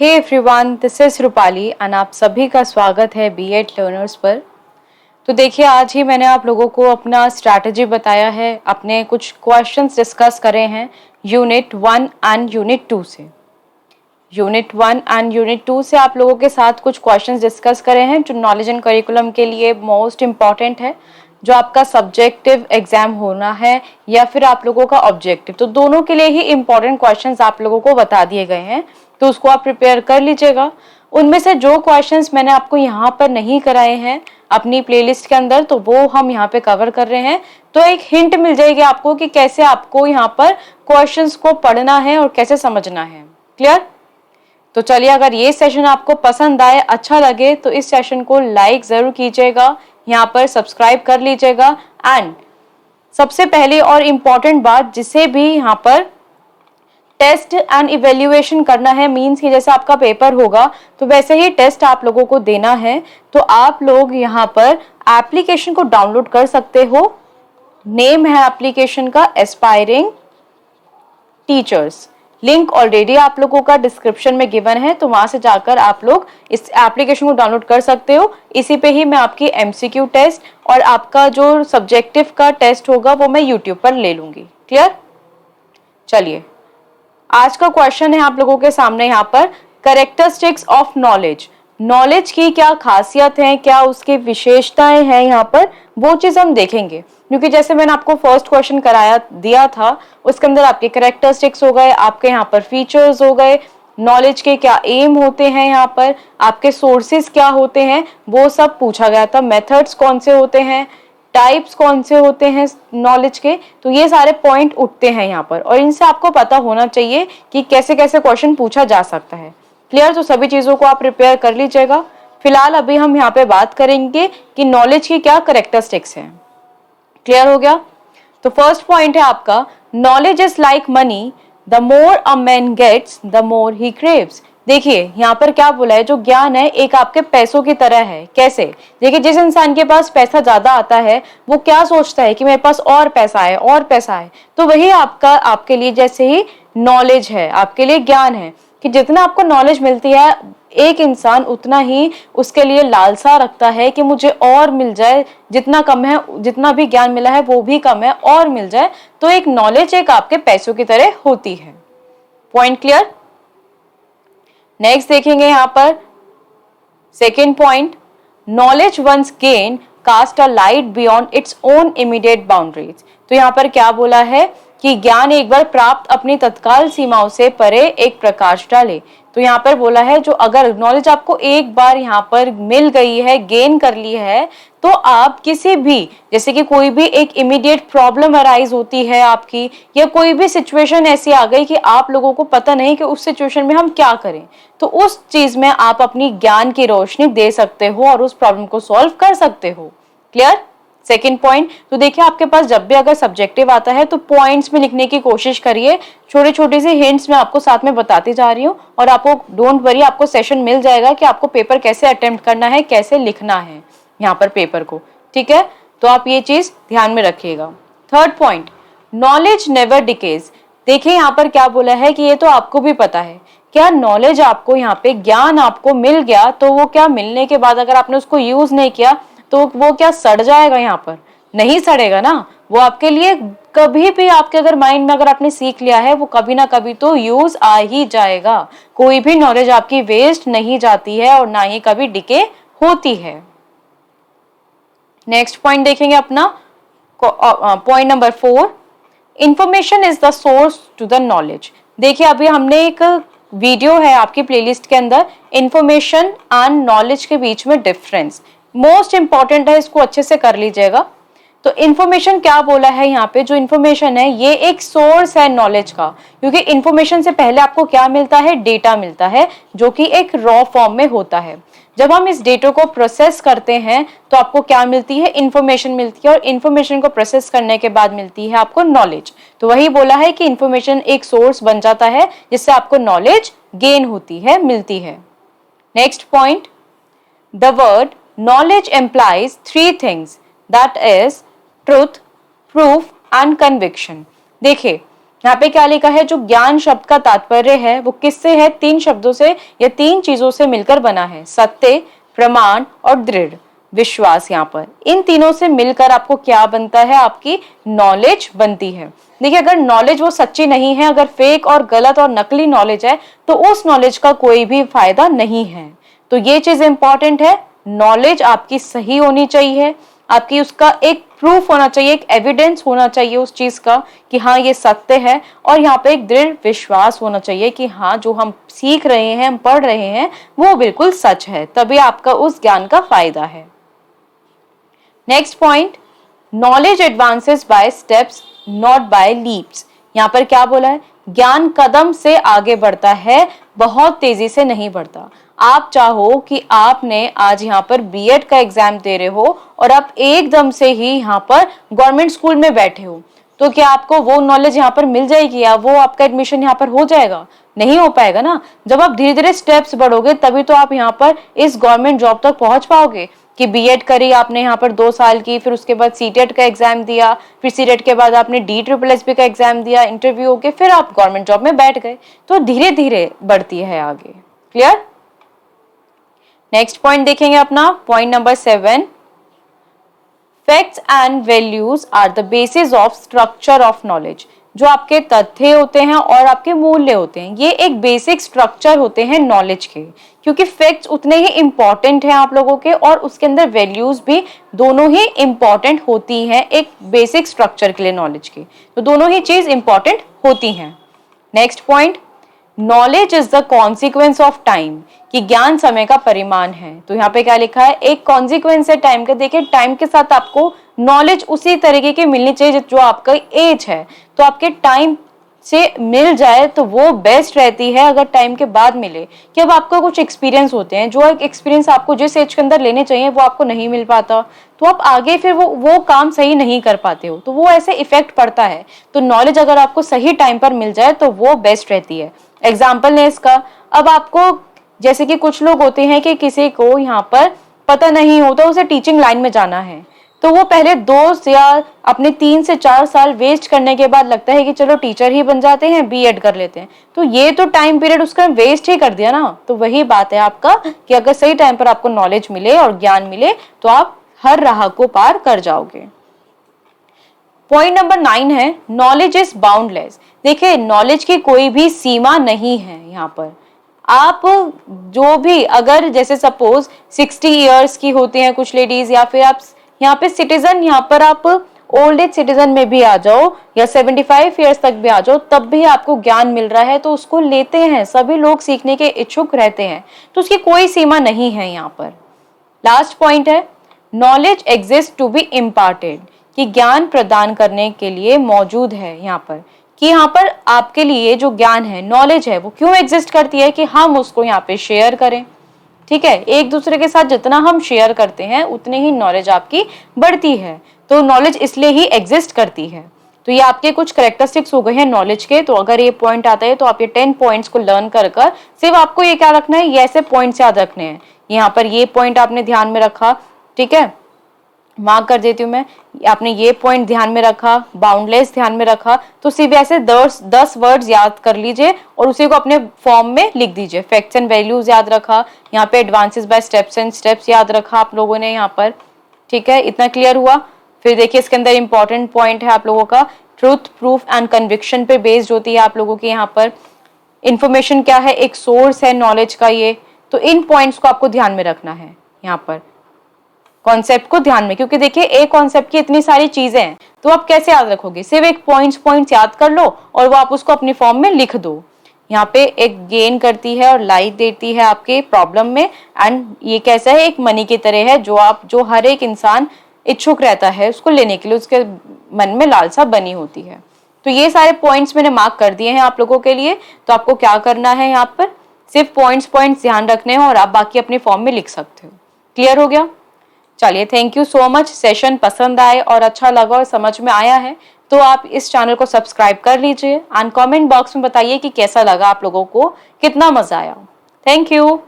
Hey everyone, this is Rupali and आप सभी का स्वागत है B.Ed लर्नर्स पर। तो देखिए, आज ही मैंने आप लोगों को अपना स्ट्रैटेजी बताया है, अपने कुछ क्वेश्चंस डिस्कस करे हैं यूनिट 1 एंड यूनिट 2 से। यूनिट 1 एंड यूनिट 2 से आप लोगों के साथ कुछ क्वेश्चंस डिस्कस करे हैं जो नॉलेज एंड करिकुलम के लिए मोस्ट इम्पॉर्टेंट है, जो आपका सब्जेक्टिव एग्जाम होना है या फिर आप लोगों का ऑब्जेक्टिव, तो दोनों के लिए ही इम्पॉर्टेंट क्वेश्चंस आप लोगों को बता दिए गए हैं, तो उसको आप प्रिपेयर कर लीजिएगा। उनमें से जो क्वेश्चंस मैंने आपको यहाँ पर नहीं कराए हैं अपनी प्लेलिस्ट के अंदर, तो वो हम यहाँ पे कवर कर रहे हैं। तो एक हिंट मिल जाएगी आपको कि कैसे आपको यहाँ पर क्वेश्चंस को पढ़ना है और कैसे समझना है। क्लियर? तो चलिए, अगर ये सेशन आपको पसंद आए, अच्छा लगे, तो इस सेशन को लाइक जरूर कीजिएगा, यहाँ पर सब्सक्राइब कर लीजिएगा। एंड सबसे पहले और इम्पॉर्टेंट बात, जिसे भी यहाँ पर टेस्ट एंड इवेल्युएशन करना है, मींस कि जैसे आपका पेपर होगा तो वैसे ही टेस्ट आप लोगों को देना है, तो आप लोग यहाँ पर एप्लीकेशन को डाउनलोड कर सकते हो। नेम है एप्लीकेशन का एस्पायरिंग टीचर्स। लिंक ऑलरेडी आप लोगों का डिस्क्रिप्शन में गिवन है, तो वहां से जाकर आप लोग इस एप्लीकेशन को डाउनलोड कर सकते हो। इसी पे ही मैं आपकी MCQ टेस्ट और आपका जो सब्जेक्टिव का टेस्ट होगा वो मैं यूट्यूब पर ले लूंगी। क्लियर? चलिए, आज का क्वेश्चन है आप लोगों के सामने यहाँ पर, कैरेक्टरिस्टिक्स ऑफ नॉलेज। नॉलेज की क्या खासियत है, क्या उसकी विशेषताएं हैं, यहाँ पर वो चीज हम देखेंगे। क्योंकि जैसे मैंने आपको फर्स्ट क्वेश्चन कराया दिया था, उसके अंदर आपके कैरेक्टरिस्टिक्स हो गए, आपके यहाँ पर फीचर्स हो गए, नॉलेज के क्या एम होते हैं, यहाँ पर आपके सोर्सेज क्या होते हैं, वो सब पूछा गया था। मेथड्स कौन से होते हैं, टाइप्स कौन से होते हैं नॉलेज के, तो ये सारे पॉइंट उठते हैं यहाँ पर, और इनसे आपको पता होना चाहिए कि कैसे कैसे क्वेश्चन पूछा जा सकता है। क्लियर? तो सभी चीजों को आप प्रिपेयर कर लीजिएगा। फिलहाल अभी हम यहाँ पे बात करेंगे कि नॉलेज की क्या कैरेक्टरिस्टिक्स हैं। क्लियर हो गया? तो फर्स्ट पॉइंट है आपका, knowledge is like money, the more a man gets the more he craves. देखिए यहाँ पर क्या बोला है, जो ज्ञान है एक आपके पैसों की तरह है। कैसे? देखिए, जिस इंसान के पास पैसा ज्यादा आता है वो क्या सोचता है कि मेरे पास और पैसा है और पैसा है। तो वही आपका आपके लिए जैसे ही नॉलेज है, आपके लिए ज्ञान है, कि जितना आपको नॉलेज मिलती है एक इंसान उतना ही उसके लिए लालसा रखता है कि मुझे और मिल जाए, जितना कम है, जितना भी ज्ञान मिला है वो भी कम है, और मिल जाए। तो एक नॉलेज एक आपके पैसों की तरह होती है। Point clear? नेक्स्ट देखेंगे यहाँ पर second point, knowledge once gain cast a light beyond its own immediate boundaries. तो यहाँ पर क्या बोला है कि ज्ञान एक बार प्राप्त अपनी तत्काल सीमाओं से परे एक प्रकाश डाले। तो यहाँ पर बोला है, जो अगर नॉलेज आपको एक बार यहाँ पर मिल गई है, गेन कर ली है, तो आप किसी भी, जैसे कि कोई भी एक इमीडिएट प्रॉब्लम अराइज होती है आपकी, या कोई भी सिचुएशन ऐसी आ गई कि आप लोगों को पता नहीं कि उस सिचुएशन में हम क्या करें, तो उस चीज में आप अपनी ज्ञान की रोशनी दे सकते हो और उस प्रॉब्लम को सॉल्व कर सकते हो। क्लियर? सेकेंड पॉइंट, तो देखिए आपके पास जब भी अगर सब्जेक्टिव आता है तो पॉइंट्स में लिखने की कोशिश करिए। छोटे छोटे से हिंट्स मैं आपको साथ में बताती जा रही हूँ, और आपको डोंट वरी, आपको सेशन मिल जाएगा कि आपको पेपर कैसे अटेम्प्ट करना है, कैसे लिखना है यहाँ पर पेपर को। ठीक है? तो आप ये चीज ध्यान में रखिएगा। Third point, knowledge never decays. देखिए यहाँ पर क्या बोला है कि ये तो आपको भी पता है, क्या नॉलेज आपको यहाँ पे, ज्ञान आपको मिल गया तो वो क्या मिलने के बाद अगर आपने उसको यूज नहीं किया तो वो क्या सड़ जाएगा? यहाँ पर नहीं सड़ेगा ना, वो आपके लिए कभी भी, आपके अगर माइंड में अगर आपने सीख लिया है, वो कभी ना कभी तो यूज आ ही जाएगा। कोई भी नॉलेज आपकी वेस्ट नहीं जाती है और ना ही कभी डिके होती है। नेक्स्ट पॉइंट देखेंगे अपना, point number 4, information is the source to the knowledge. देखिए अभी हमने एक वीडियो है आपकी प्लेलिस्ट के अंदर, इंफॉर्मेशन एंड नॉलेज के बीच में डिफरेंस, मोस्ट इंपॉर्टेंट है, इसको अच्छे से कर लीजिएगा। तो इन्फॉर्मेशन क्या बोला है यहाँ पे, जो इन्फॉर्मेशन है ये एक सोर्स है नॉलेज का, क्योंकि इन्फॉर्मेशन से पहले आपको क्या मिलता है, डेटा मिलता है, जो कि एक रॉ फॉर्म में होता है। जब हम इस डेटा को प्रोसेस करते हैं तो आपको क्या मिलती है, इन्फॉर्मेशन मिलती है, और इन्फॉर्मेशन को प्रोसेस करने के बाद मिलती है आपको नॉलेज। तो वही बोला है कि इन्फॉर्मेशन एक सोर्स बन जाता है जिससे आपको नॉलेज गेन होती है, मिलती है। Next point, the word knowledge implies three things, that is truth, proof and conviction। देखिए यहाँ पे क्या लिखा है, जो ज्ञान शब्द का तात्पर्य है वो किससे है, 3 शब्दों से या 3 चीजों से मिलकर बना है, सत्य, प्रमाण और दृढ़ विश्वास। यहाँ पर इन तीनों से मिलकर आपको क्या बनता है, आपकी नॉलेज बनती है। देखिए, अगर नॉलेज वो सच्ची नहीं है, अगर फेक और गलत और नकली नॉलेज है, तो उस नॉलेज का कोई भी फायदा नहीं है। तो ये चीज इंपॉर्टेंट है, नॉलेज आपकी सही होनी चाहिए, आपकी उसका एक प्रूफ होना चाहिए, एक एविडेंस होना चाहिए उस चीज का कि हाँ ये सत्य है, और यहाँ पे एक दृढ़ विश्वास होना चाहिए कि हाँ जो हम सीख रहे हैं, हम पढ़ रहे हैं, वो बिल्कुल सच है, तभी आपका उस ज्ञान का फायदा है। Next point, knowledge advances by steps not by leaps. यहाँ पर क्या बोला है, ज्ञान कदम से आगे बढ़ता है, बहुत तेजी से नहीं बढ़ता। आप चाहो कि आपने आज यहाँ पर बीएड का एग्जाम दे रहे हो और आप एकदम से ही यहाँ पर गवर्नमेंट स्कूल में बैठे हो, तो क्या आपको वो नॉलेज यहाँ पर मिल जाएगी या वो आपका एडमिशन यहाँ पर हो जाएगा? नहीं हो पाएगा ना। जब आप धीरे धीरे स्टेप्स बढ़ोगे तभी तो आप यहाँ पर इस गवर्नमेंट जॉब तक पहुंच पाओगे। कि बीएड करी आपने यहाँ पर 2 साल की, फिर उसके बाद सीटेट का एग्जाम दिया, फिर सीटेट के बाद आपने DSSB का एग्जाम दिया, इंटरव्यू हो गए, फिर आप गवर्नमेंट जॉब में बैठ गए। तो धीरे धीरे बढ़ती है आगे। क्लियर? नेक्स्ट पॉइंट देखेंगे अपना, point number 7, facts and values are the basis of structure of knowledge. जो आपके तथ्य होते हैं और आपके मूल्य होते हैं, ये एक बेसिक स्ट्रक्चर होते हैं नॉलेज के, क्योंकि फैक्ट्स उतने ही इंपॉर्टेंट हैं आप लोगों के, और उसके अंदर वैल्यूज भी दोनों ही इंपॉर्टेंट होती हैं एक बेसिक स्ट्रक्चर के लिए नॉलेज के। तो दोनों ही चीज इंपॉर्टेंट होती हैं। Next point, knowledge is the consequence of time, कि ज्ञान समय का परिमाण है। तो यहाँ पे क्या लिखा है, एक कॉन्सिक्वेंस है टाइम का। देखिए, टाइम के साथ आपको नॉलेज उसी तरीके की मिलनी चाहिए जो आपका एज है। तो आपके टाइम से मिल जाए तो वो बेस्ट रहती है, अगर टाइम के बाद मिले। कि अब आपको कुछ एक्सपीरियंस होते हैं, जो एक एक्सपीरियंस आपको जिस एज के अंदर लेने चाहिए वो आपको नहीं मिल पाता, तो आप आगे फिर वो काम सही नहीं कर पाते हो, तो वो ऐसे इफेक्ट पड़ता है। तो नॉलेज अगर आपको सही टाइम पर मिल जाए तो वो बेस्ट रहती है। एग्जाम्पल है इसका, अब आपको जैसे कि कुछ लोग होते हैं कि किसी को यहाँ पर पता नहीं होता उसे टीचिंग लाइन में जाना है, तो वो पहले 2 या अपने 3 से 4 साल वेस्ट करने के बाद लगता है कि चलो टीचर ही बन जाते हैं, बीएड कर लेते हैं। तो ये तो टाइम पीरियड उसका वेस्ट ही कर दिया ना। तो वही बात है आपका कि अगर सही टाइम पर आपको नॉलेज मिले और ज्ञान मिले तो आप हर राह को पार कर जाओगे। पॉइंट नंबर 9 है, नॉलेज इज बाउंडलेस। देखिए, नॉलेज की कोई भी सीमा नहीं है। यहाँ पर आप जो भी, अगर जैसे सपोज 60 इयर्स की होती हैं कुछ लेडीज, या फिर आप यहाँ पे सिटीजन, यहाँ पर आप ओल्ड एज सिटीजन में भी आ जाओ या 75 इयर्स तक भी आ जाओ, तब भी आपको ज्ञान मिल रहा है तो उसको लेते हैं। सभी लोग सीखने के इच्छुक रहते हैं, तो उसकी कोई सीमा नहीं है यहाँ पर। लास्ट पॉइंट है, knowledge exist to be imparted, कि ज्ञान प्रदान करने के लिए मौजूद है। यहाँ पर कि यहाँ पर आपके लिए जो ज्ञान है, नॉलेज है, वो क्यों एग्जिस्ट करती है, कि हम उसको यहाँ पे शेयर करें। ठीक है, एक दूसरे के साथ जितना हम शेयर करते हैं उतनी ही नॉलेज आपकी बढ़ती है। तो नॉलेज इसलिए ही एग्जिस्ट करती है। तो ये आपके कुछ कैरेक्टरिस्टिक्स हो गए हैं नॉलेज के। तो अगर ये पॉइंट आता है तो आप ये 10 पॉइंट्स को लर्न कर सिर्फ आपको ये क्या रखना है, ये ऐसे पॉइंट्स याद रखने हैं। यहाँ पर ये पॉइंट आपने ध्यान में रखा, ठीक है, मार्क कर देती हूँ मैं। आपने ये पॉइंट ध्यान में रखा, बाउंडलेस ध्यान में रखा, तो सिर्फ ऐसे 10 वर्ड्स याद कर लीजिए और उसी को अपने फॉर्म में लिख दीजिए। फैक्ट्स एंड वैल्यूज याद रखा, यहाँ पे advances by steps and steps याद रखा आप लोगों ने यहाँ पर। ठीक है, इतना क्लियर हुआ। फिर देखिए, इसके अंदर इंपॉर्टेंट पॉइंट है आप लोगों का, ट्रूथ, प्रूफ एंड कन्विक्शन पे बेस्ड होती है आप लोगों की यहाँ पर। इंफॉर्मेशन क्या है, एक सोर्स है नॉलेज का ये। तो इन पॉइंट्स को आपको ध्यान में रखना है यहाँ पर, कॉन्सेप्ट को ध्यान में, क्योंकि देखिए एक कॉन्सेप्ट की इतनी सारी चीजें हैं, तो आप कैसे याद रखोगे। सिर्फ एक पॉइंट्स याद कर लो और वो आप उसको अपनी फॉर्म में लिख दो। यहाँ पे एक गेन करती है और लाइट देती है आपके प्रॉब्लम में। एंड ये कैसा है, एक मनी की तरह है जो हर एक इंसान इच्छुक रहता है उसको लेने के लिए, उसके मन में लालसा बनी होती है। तो ये सारे पॉइंट्स मैंने मार्क कर दिए हैं आप लोगों के लिए। तो आपको क्या करना है, यहाँ पर सिर्फ पॉइंट्स ध्यान रखने हैं और आप बाकी अपने फॉर्म में लिख सकते हो। क्लियर हो गया? चलिए, thank you so much. Session पसंद आए और अच्छा लगा और समझ में आया है तो आप इस चैनल को सब्सक्राइब कर लीजिए एंड कमेंट बॉक्स में बताइए कि कैसा लगा आप लोगों को, कितना मजा आया। Thank you.